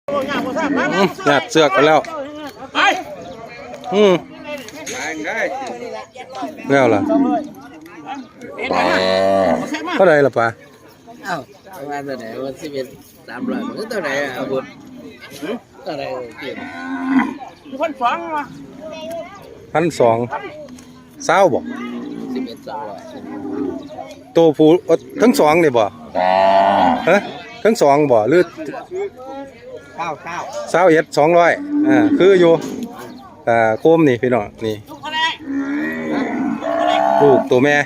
หยาดเสือกกันแล้วแล้วล่ะเท่าไรล่ะป้าเอ้าประมาณเท่าไหร่วัน11,300มันเท่าไหร่อาบุญเท่าไหร่เกี่ยว1,200เศร้าบ่11,200ตัวผู้ทั้งสองนี่บ่ฮะทั้งสองบ่หรือ200คืออยู่โคมนี่พี่น้องนี่ลูกตัวแม่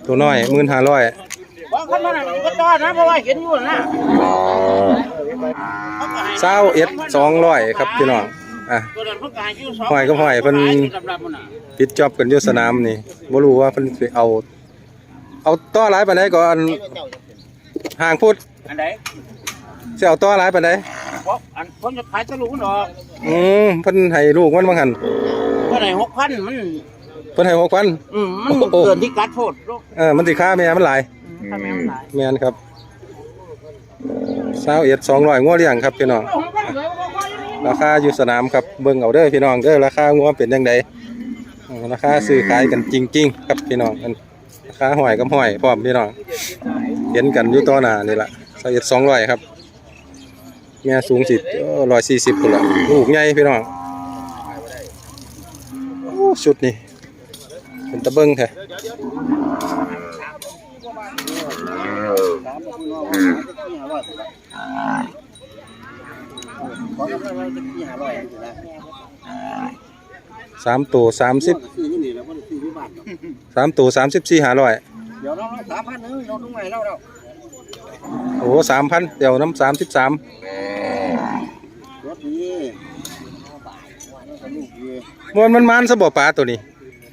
ตัวน้อย15,000200ครับพี่น้องหอยก็หอยเพิ่นปิดจ็อบกันอยู่สนามนี่บ่รู้ว่าเพิ่นสิเอาต่อหลายปานใดก็อันห่างพุทธอันใดสิเอาต่อหลายปานใดอันผมจะขายตะลุกดอกเพิ่นให้ลูกมันว่าหั่นเพิ่นให้ 6,000มันเพิ่นให้ 6,000มันเกินที่กัดโทษมันสิค่าแม่มันหลายค่าแม่มันหลายแม่นครับ200งัวเลี้ยงครับพี่น้องราคาอยู่สนามครับเบิ่งเอาเด้อพี่น้องเด้อราคางัวเป็นจังไดราคาซื้อขายกันจริงๆครับพี่น้องราคาหอยกับหอยพร้อมพี่น้องเห็นกันอยู่ต่อหน้านี่ล่ะ200ครับแม่สูงสิ140พุ่นล่ะลูกใหญ่พี่น้องโอ้ชุดนี้เป็นตะเบิ่งแท้3 ตัว 30 3 ตัว 34,500เดี๋ยวเรา3,000นึงเราต้องใหม่เราโอ้ 3,000เดี๋ยวน้ำ33รถดีมันมันซะบ่ปลาตัวนี้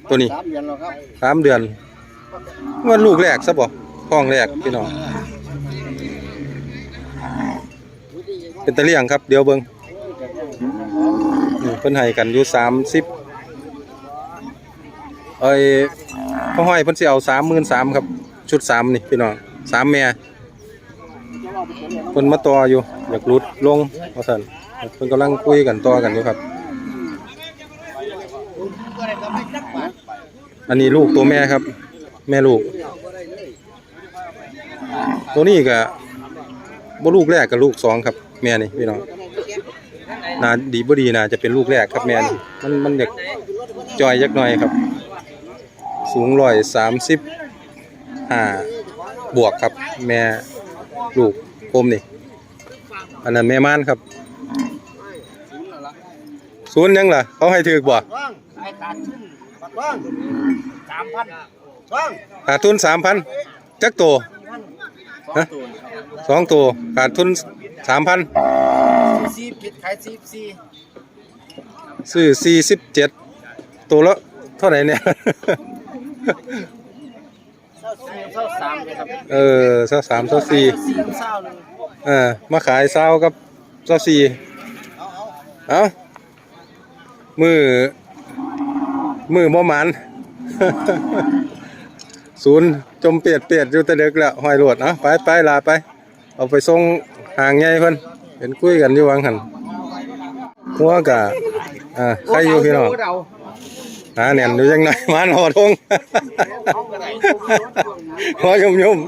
3 เดือนแล้วครับ3 เดือนมันลูกแรกซะบ่ท้องแรกพี่น้องเป็นตะเลี่ยงครับเดี๋ยวเบิ่งเพิ่นให้กันอยู่30พ่อห้อยเพิ่นสิเอา33,000ครับชุด3นี่พี่น้อง3แม่เพิ่นมาต่ออยู่อยากหลุดลงว่าซั่นเพิ่นกำลังคุยกันต่อกันอยู่ครับอันนี้ลูกตัวแม่ครับแม่ลูกตัวนี้ก็บ่ลูกแรกกับลูก2ครับแม่นี่พี่น้องน่าดีบ่ดีน่าจะเป็นลูกแรกครับแม่นี่มันอยากจอยจักหน่อยครับสูง135บวกครับแม่ลูกโคมนี่อันนั้นแม่ม่านครับศูนย์ยังล่ะเขาให้ถือบ่ขาดทุน 3,000จักตัวฮะ2 ตัวขาดทุน 3,000ซื้อ47ตัวละเท่าไหร่เนี่ย23 24มาขาย20กับ24เอามือบ่หมานศูนย์จมเปียดอยู่แต่เด็กแล้วห้อยรวดไปลาไปเอาไปส่งห่างใหญ่เพิ่นเห็นคุยกันอยู่วังหันหัวกะใครอยู่พี่น้องแน่นอยู่ยังไงมานหอทงหัวยุ่ม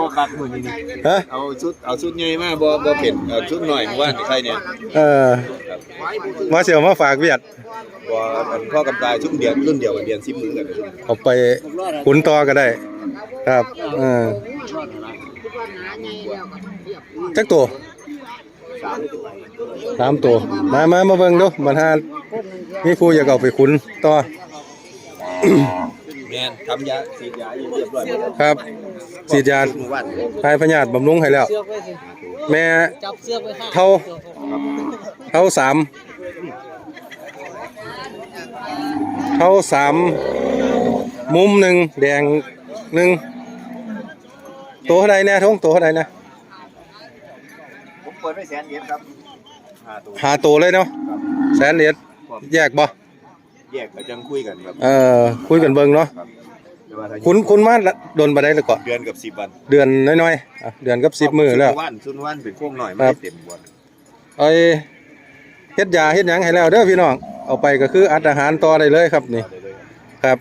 บ่คักมื้อนี้ฮะเอาชุดใหญ่มาบ่เผ็ดเอาชุดน้อยว่าใครเนี่ยมาเสี่ยวมาฝากเวียดว่าพ่อกำตายชุดเดียวรุ่นเดียวกันเดือน10มื้อกันเอาไปขุนต่อก็ได้ครับจักตัว3 ตัวมาเบิ่งดูมันหามีผู้อยากเอาไปขุนต่อแม่นทำยาฉีดยาเรียบร้อยครับฉีดยาคลายพยาธิบำรุงให้แล้วแม่เท่า3มุม1แดง1ตัวเท่าใดแน่ท้องตัวเท่าใดนะผมเปิดไว้100,000ครับ5 ตัวเลยเนาะ100,000แยกบ่แยกก็จังคุยกันครับคุยกันเบิ่งเนาะ คุณมาโดนบ่ได้แล้วก็ เดือนกับ10 วัน เดือนน้อยๆเดือนกับ10มื้อแล้ว ซุนวันเป็นพวกหน่อยไม่เต็มบ่ ไอ้เฮ็ดยาเฮ็ดหยังให้แล้วเด้อพี่น้องเอาไปก็คืออัดอาหารต่อได้เลยครับนี่ครับ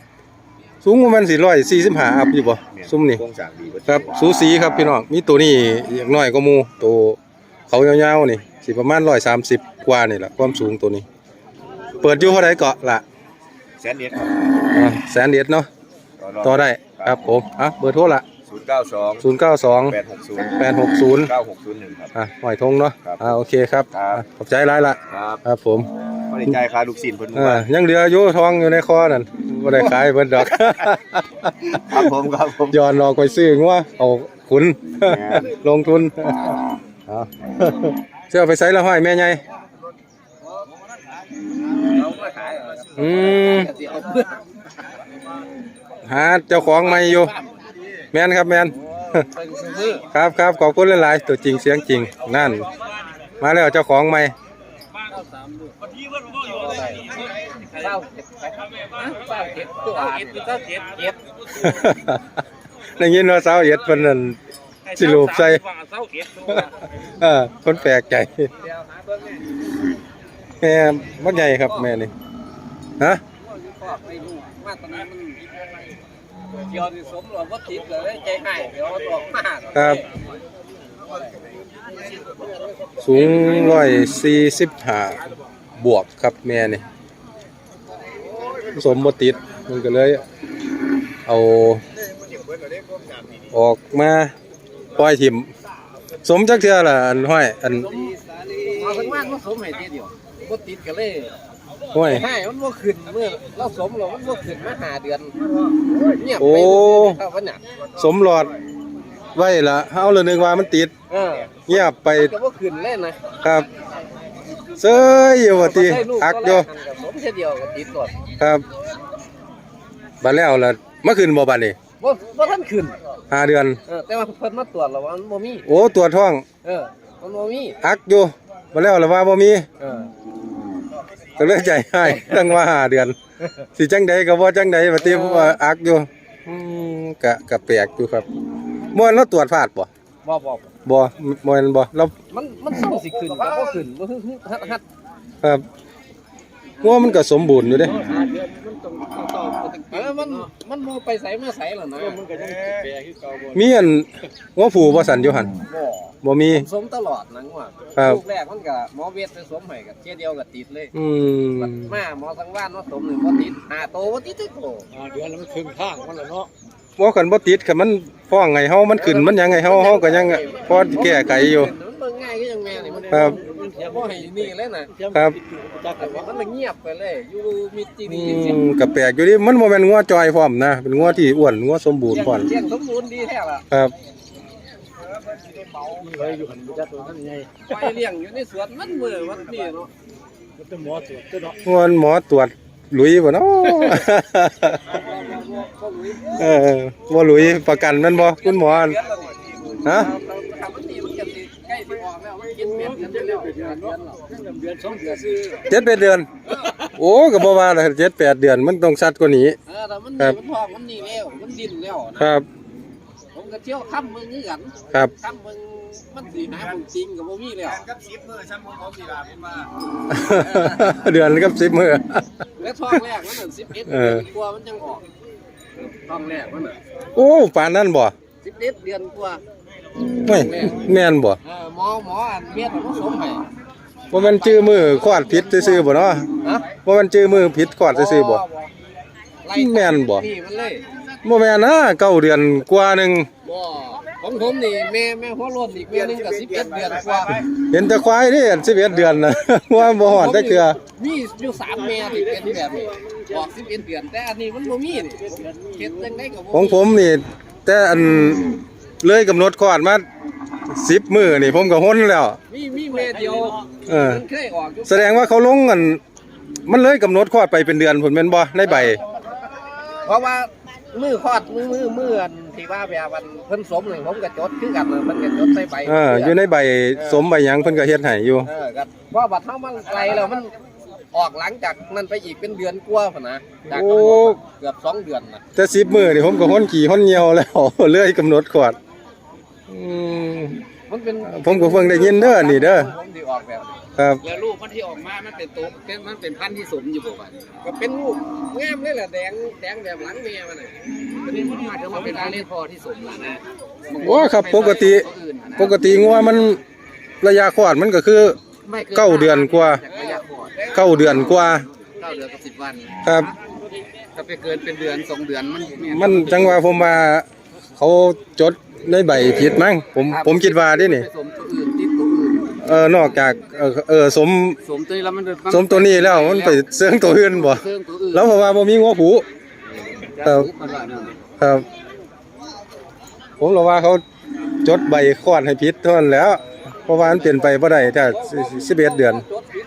สูงประมาณ445อัพอยู่บ่ซุ่มนี่ โครงสร้างดี ครับสูสีครับพี่น้องมีตัวนี้อย่างน้อยก็หมู่ตัวเขายาวๆนี่สิประมาณ130กว่านี่ล่ะความสูงตัวนี้ เปิดอยู่เท่าใดเกาะล่ะ แสนเอ็ดครับ แสนเด็ดเนาะต่อได้ครับผมเบอร์โทรละ092 092 860 860 9601ครับ หอยทงเนาะโอเคครับ ครับ ขอบใจหลายละ ครับ ครับผม บ่ได้จ่ายค่าลูกศิษย์เพิ่นบ่ว่า ยังเหลืออยู่ทองอยู่ในคอนั่นบ่ได้ขายเบิดดอก ครับผม ย้อนออกไปซื้องัวเอาขุน ลงทุนเอาเสื้อไปใส่ละห้อยแม่ใหญ่ เอามาขาย สิเอาเพื่อ หาเจ้าของใหม่อยู่แม่นครับแม่น ไปซื้อ ครับขอบคุณหลายๆตัวจริงเสียงจริงนั่นมาแล้วเจ้าของใหม่ เศร้าเก็บตัวเก็บ ได้ยินว่าสาวเอ็ดเพิ่นนั่นสิรูปใส่คนแปลกใจแม่บ่ใหญ่ครับแม่นี่ฮะ มาตอนนี้มันเกี่ยวที่สมหรือว่าติดเลยใจหายเดี๋ยวออกมา ครับสูง145บวกครับแม่นี่สมบ่ติดมันก็เลยเอาออกมาปล่อยถิ่มสมจักเทื่อล่ะอันห้อยอัน มาสักวันมันสมให้ทีเดียวบ่ติดกันเลย ห้อย ให้มันบ่ขึ้นเมื่อเราสมเรามันบ่ขึ้นมา5 เดือนเงียบ โอ้ ไปวันน่ะ สมหลอดไว้ละเฮาเลยนึกว่ามันติดเงียบไป ก็บ่ขึ้นเลยนะครับ เซยอยู่ว่าติอักอยู่ สมแค่เดียวก็ติดก่อน ครับบัดแล้วล่ะมาขึ้นบ่บัดนี้ บ่ทันขึ้น 5 เดือน แต่ว่าเพิ่นมาตรวจแล้วว่ามันบ่มี โอ้ตัวจท้อง มันบ่มี อักอยู่บัดแล้วล่ะว่าบ่มี เออ ก็เลยใจให้ตั้งว่า5 เดือนสิจังใดก็บ่จังใดว่าติว่าอักอยู่ก็แปลกอยู่ครับม่วนเราตรวจพลาดบ่ บ่ บ่ม่วนบ่เรา มันเศร้าสิขึ้นก็บ่ขึ้นบ่ฮัด ครับงัวมันก็สมบูรณ์อยู่เด้ มันบ่ไปไสมาไสแล้วนะมันก็ยังแปรคือเก่าบ่ มีอันงัวผูบ่สั่นอยู่หั่นบ่มี สมตลอดนังว่า ครับ ลูกแรกมันก็หมอเวทไปสมให้ก็เที่ยเดียวก็ติดเลย มาหมอสังวานเนาะสมหนึ่งบ่ติด5 โตบ่ติดจักโตเดือนแล้วมันครึ่งทางมันแล้วเนาะ บ่คันบ่ติดคันมันฟ้องไงเฮามันขึ้นมันหยังไงเฮาก็ยังพอแก้ไขอยู่ มันเบิ่งง่ายคือจังแม่นี่มัน ครับ บ่ให้นี่เลยนะครับ มันเงียบไปเลยอยู่มิตินี่ ก็แปลกอยู่ดิมันบ่แม่นงัวจอยพร้อมนะเป็นงัวที่อ้วนงัวสมบูรณ์พร้อม เลี้ยงสมบูรณ์ดีแท้ล่ะ ครับ เลยอยู่หันบ่จักตัวนั้นใหญ่ไปเลี้ยงอยู่ในสวนมันมื้อวันนี้เนาะมันเป็นหมอตรวจเนาะ งัวหมอตรวจหลุยบ่เนาะ บ่หลุยประกันแม่นบ่คุณหมอฮะ มันนี่มันก็สิใกล้สิออกแล้วมันกินเม็ดกันแล้วเดือน2 เดือนซื้อ 7-8 เดือน โอ้ก็บ่ว่าล่ะ7-8 เดือนมันต้องชัดกว่านี้ แต่มันนี่มันท้องมันนี่แล้วมันดิ้นแล้วนะครับ ผมก็เที่ยวค่ำเบิ่งคือกัน ครับ ค่ำเบิ่งมันสิหาของจริงก็บ่มีแล้ว กับ10 มื้อซ้ำของสิล่ะผมว่า เดือนกับ10 มื้อ แล้วท้องแรกมันนั่น11 เดือนกว่ามันจังออกท้องแรกมันน่ะ โอ้ปานนั้นบ่ 11 เดือนกว่า เฮ้ยแม่นบ่ หมออันเมียมันผสมให้ บ่แม่นชื่อมือคลอดผิดซื่อๆบ่เนาะ ฮะ บ่แม่นชื่อมือผิดคลอดซื่อๆบ่ ไล่ แม่นบ่ นี่มันเลย บ่แม่นนะ9 เดือนกว่าหนึง บ่ของผมนี่แม่หัวโล้นอีกแม่นึงก็11 เดือนกว่า เห็นแต่ควายนี่11 เดือนน่ะ ว่าบ่ฮอดจักเทื่อ มีอยู่3แม่ที่เป็นแบบนี้ออก11 เดือนแต่อันนี้มันบ่มีนี่เฮ็ดจังได๋ก็บ่ ของผมนี่แต่อันเลยกำหนดคลอดมา10 มื้อนี่ผมก็ฮ้นแล้ว มีแม่เดียว มันเคยออกอยู่ แสดงว่าเขาลงกันมันเลยกำหนดคลอดไปเป็นเดือนพุ่นแม่นบ่ในใบ เพราะว่ามือคลอดมืออันที่ว่าแบบวันเพิ่นสมนี่ผมก็จดคือกันเลยเพิ่นก็จดใส่ใบ อยู่ในใบสมใบหยังเพิ่นก็เฮ็ดให้อยู่ ก็เพราะบัดเฮามันไกลแล้วมัน ออกหลังจากนั้นไปอีกเป็นเดือนกว่าพุ่นนะจาก โอ้ เกือบ2 เดือนนะ แต่10 มื้อนี่ผมก็ฮ้อนขี่ฮ้อนเหี่ยวแล้ว เลื่อยกำหนดขวดมันเป็น ผมก็เพิ่งได้ยินเด้อนี่เด้อ ผมที่ออกแบบนี้ ครับ แล้วลูกมันที่ออกมามันเป็นตัวมันเป็นพันธุ์ที่สมอยู่บ่บัด ก็เป็นลูกงามเลยแหละแดงแบบหลังเมียมันน่ะ ประเด็นมันมาถึงมันเป็นการเล่นพอที่สมแล้วนะ โอ้ครับปกติงัวมันระยะคลอดมันก็คือ9 เดือนกว่า ระยะพอด 9 เดือนกว่า 9 เดือนกับ10 วัน ครับ ถ้าไปเกินเป็นเดือน2 เดือนมัน มันจังว่าผมว่าเขาจดในใบผิดมั้งผมคิดว่าดินี่ ไปสมตัวอื่นติดตัวอื่น นอกจากสม สมตัวนี้แล้วมัน สมตัวนี้แล้วมันไปเสื่องตัวอื่นบ่ เสื่องตัวอื่น แล้วเพราะว่าบ่มีงัวผูครับ มันว่านั่น ครับ ผมรู้ว่าเขาจดใบคลอดให้ผิดเท่านั้นแหล้ว เพราะว่ามันเปลี่ยนไปบ่ได้ถ้า11 เดือน จดผิด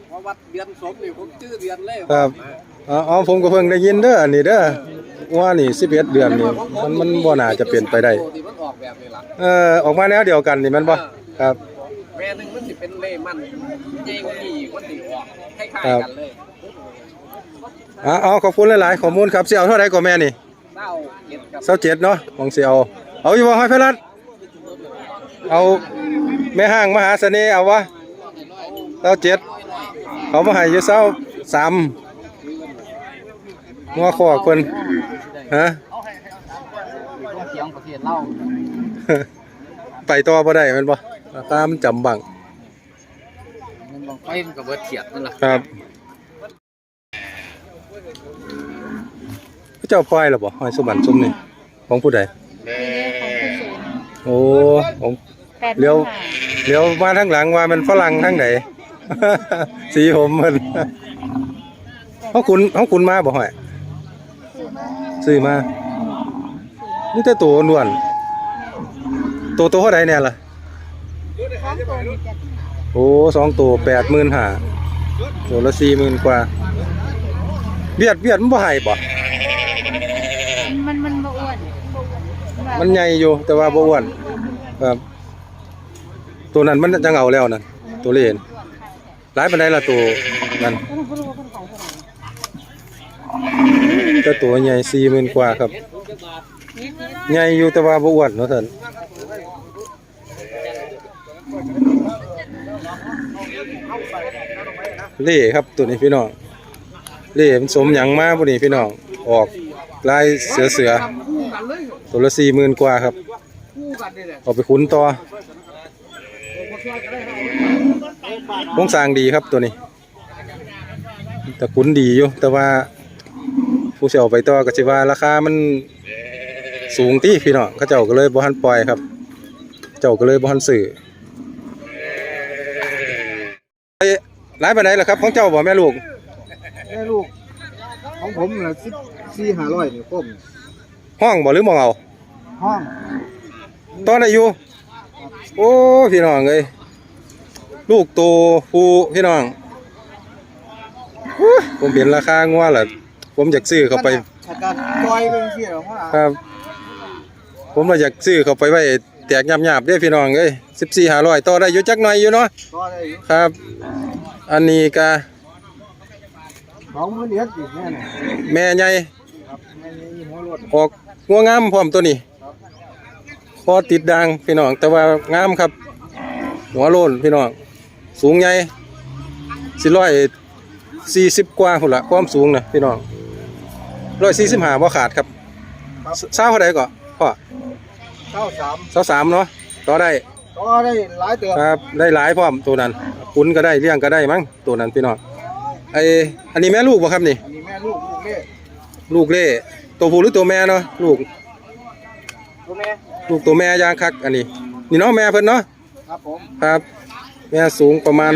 เพราะวัดเดือนสมนี่ผมชื่อเดือนเลย ครับอ๋อผมก็เพิ่งได้ยินเด้ออันนี้เด้อว่านี่11 เดือนนี่มันบ่น่าจะเปลี่ยนไปได้ ที่มันออกแบบนี้ล่ะ ออกมาแนวเดียวกันนี่แม่นบ่ครับ แม่หนึงมันสิเป็นเล่มันใหญ่กว่านี้มันสิออกคล้ายๆกันเลย อ๋อขอบคุณหลายๆข้อมูลครับสิเอาเท่าใดก็แม่นี่ 27 27เนาะของสิเอาอยู่บ่ห้อยไผรัดเอาแม่ห้างมหาเสน่ห์เอาวะ27เขามาให้อยู่23งัวคอกเพิ่นฮะ ต้องเถียงประเทศเรา ไปต่อบ่ได้แม่นบ่ราคามันจำบัง มันบ่ไฟมันก็เบิดเถียดนั่นล่ะ ครับเจ้าปล่อยแล้วบ่ห้อยสุบันซุมนี่ของผู้ใดโอ้ผมเลี้ยวมาทางหลังว่ามันฝรั่งทางไหน สีผมมันเขาคุณมาบ่ห้อยซื้อมานี่แต่ตัวล้วนตัวเท่าใดแน่ล่ะโอ้2 ตัว 85,000ตัวละ40,000กว่าเบียดมันบ่ให้บ่มันบ่อ้วน มันใหญ่อยู่แต่ว่าบ่อ้วนครับตัวนั้นมันจังเอาแล้วนั่นตัวเล่นหลายปานใดล่ะตัวนั้นแต่ตัวใหญ่ 40,000กว่าครับใหญ่อยู่แต่ว่าบ่อ้วนเนาะท่านเล่ครับตัวนี้พี่น้องเล่มันสมหยังมาบ่นี่พี่น้องออกลายเสือตัวละ40,000กว่าครับเอาไปขุนต่อโครงสร้างดีครับตัวนี้แต่ขุนดีอยู่แต่ว่าผู้เช่าไปต่อก็สิว่าราคามันสูงติพี่น้องเขาเจ้าก็เลยบ่ทันปล่อยครับเจ้าก็เลยบ่ทันซื้อหลายปานใดล่ะครับของเจ้าบ่แม่ลูก แม่ลูกของผมน่ะ14-500นี่ผม ห้องบ่หรือมองเอา ห้อง ตอนได้อยู่โอ้พี่น้องเอ้ยลูกโตผู้พี่น้องผมเห็นราคางัวล่ะผมอยากซื้อเข้าไป อาการจอยเป็นเสียหรอพ่อ ครับ ผมว่าอยากซื้อเข้าไปไว้แตกหยาบๆเด้พี่น้องเอ้ย14-500ต่อได้อยู่จักหน่อยอยู่เนาะ ก็ได้อยู่ ครับ อันนี้ก็ 20,000เอ็ดอีกแม่น่ะ แม่ใหญ่ ครับแม่นี่หัวรถ ออกงัวงามพร้อมตัวนี้คอติดด่างพี่น้องแต่ว่างามครับ หัวโลนพี่น้องสูงใหญ่140กว่าพุ่นละความสูงนะพี่น้อง145บ่ขาดครับเช้าเท่าใดก็พ่อ 93 23เนาะต่อได้ ก็ได้หลายเติบ ครับได้หลายพร้อมตัวนั้นขุนก็ได้เลี้ยงก็ได้มั้งตัวนั้นพี่น้องอันนี้แม่ลูกบ่ครับนี่ อันนี้แม่ลูกเล่ ลูกเล่ตัวผู้หรือตัวแม่เนาะลูก ตัวแม่ ลูกตัวแม่ย่างคักอันนี้นี่เนาะแม่เพิ่นเนาะ ครับผม ครับแม่สูงประมาณ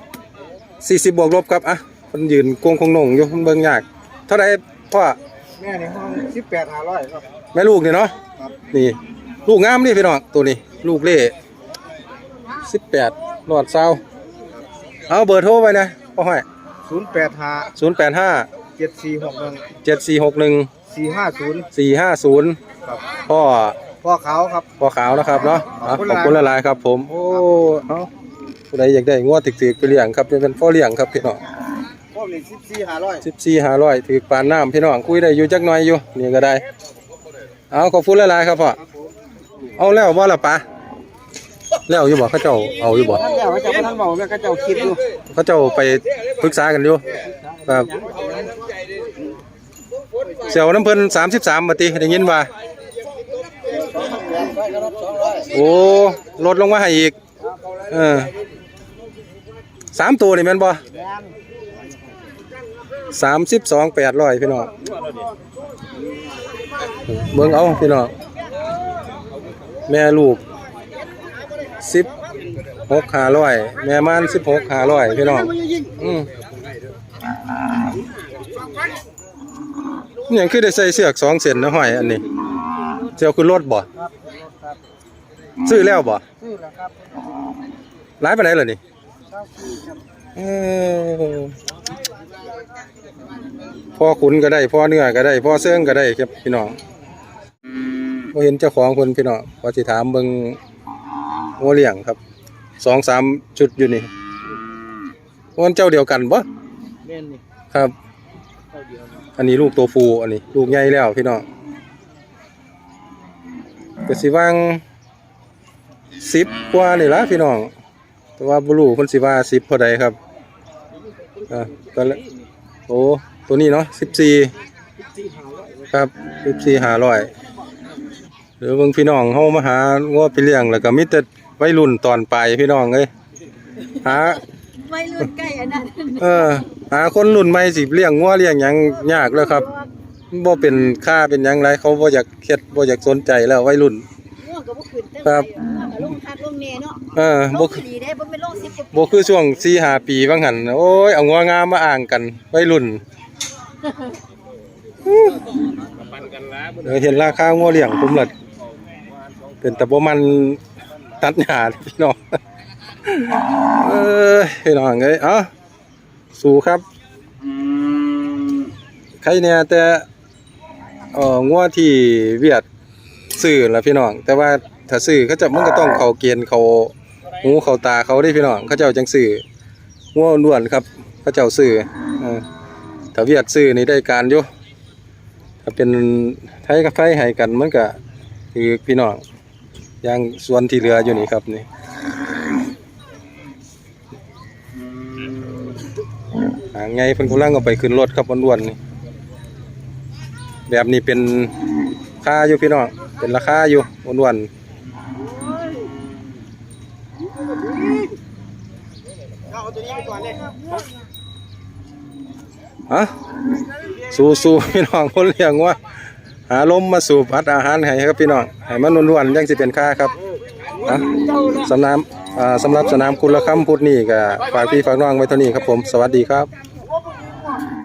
140บวกลบครับอ่ะเพิ่นยืนโกงคงหน่งอยู่เบิ่งยากเท่าใดพ่อ แม่นี่ห้อง18-500ครับ แม่ลูกนี่เนาะ ครับ นี่ลูกงามนี่พี่น้องตัวนี้ลูกเล่18รอดเศร้าเอาเบอร์โทรไว้นะพ่อห้อย 085 085 7461 7461 450 450 ครับ พ่อ พ่อเขาครับ ขาวนะครับเนาะ ขอบคุณ ขอบคุณหลายๆครับผมโอ้เอา ผู้ใดอยากได้งัวถึกๆไปเลี้ยงครับเป็นพ่อเลี้ยงครับพี่น้อง พวกนี้14,500ถึกปานน้ำพี่น้องคุยได้อยู่จักหน่อยอยู่นี่ก็ได้เอาขอบคุณหลายๆครับพ่อเอาแล้วบ่ล่ะปะแล้วอยู่บ่เขาเจ้าเอาอยู่บ่ ท่านแล้วเขาจะมาท่านบอกว่าเขาจะคิดอยู่ เขาเจ้าไปปรึกษากันอยู่ครับเสี่ยวน้ำเพิ่น33บ่ติได้ยินว่าโอ้ลดลงมาให้อีก3ตัวนี่แม่นบ่32,800พี่น้องเบิ่งเอาพี่น้องแม่ลูก16,500แม่ม่าน16,500พี่น้องนี่คือได้ใส่เสือก2เส้นนะห้อยอันนี้เจ้าคือรถบ่ซื้อแล้วบ่ซื้อแล้วครับ หลายปานใดล่ะนี่พ่อขุนก็ได้พ่อเนื้อก็ได้พ่อเสื่องก็ได้ครับพี่น้องบ่เห็นเจ้าของเพิ่นพี่น้องพอสิถามเบิ่งงัวเลี้ยงครับ 2-3 ชุดอยู่นี่มันเจ้าเดียวกันบ่ แม่นนี่ ครับ เท่าเดียว อันนี้ลูกตัวฟูอันนี้ลูกใหญ่แล้วพี่น้องก็สิวาง10กว่านี่ล่ะพี่น้องแต่ว่าบ่รู้เพิ่นสิว่า10เท่าใดครับก็แล้วโอ้ตัวนี้เนาะ14ครับ14,500หรือเบิ่งพี่น้องเฮามาหางัวไปเลี้ยงแล้วก็มีแต่วัยรุ่นตอนปลายพี่น้องเอ้ยหา วัยรุ่นใกล้อันนั้น หาคนรุ่นใหม่สิเลี้ยงงัวเลี้ยงหยังยากแล้วครับบ่เป็นค่าเป็นหยังไรเขาบ่อยากเฮ็ดบ่อยากสนใจแล้ววัยรุ่นง่วงก็บ่ขึ้นแต่ ครับ ลงคักลงแน่เนาะ บ่ ดีได้บ่เป็นลง10กว่า บ่คือช่วง 4-5 ปีบางหันโอ้ยเอางัวงามมาอ้างกันวัยรุ่นเห็นราคางัวเลี้ยงผมละเป็นตะบ่มันตัดหญ้าพี่น้องพี่น้องเอ้ยเอ้าสู้ครับใครเนี่ยแต่งัวที่เวียดซื้อล่ะพี่น้องแต่ว่าถ้าซื้อเขาจะมันก็ต้องเข้าเกณฑ์เขาหูเข้าตาเขาได้พี่น้องเขาเจ้าจังซื้องัวล้วนครับเขาเจ้าซื้อถ้าเวียดซื้อนี่ได้การอยู่ถ้าเป็นไทยกับไทยให้กันมันก็คือพี่น้องอย่างส่วนที่เหลืออยู่นี่ครับนี่ไงเพิ่นกำลังเอาไปขึ้นรถครับอ้วนๆนี่แบบนี้เป็นค่าอยู่พี่น้องเป็นราคาอยู่อ้วนๆเอาตัวนี้ไปก่อนเลย สู้ๆพี่น้องคนเลี้ยงว่าหาลมมาสูบพัดอาหารให้ครับพี่น้องให้มันอ้วนๆยังสิเป็นค่าครับสำหรับสนามคุณละคำพุทธนี่ก็ฝากพี่ฝากน้องไว้เท่านี้ครับผมสวัสดีครับ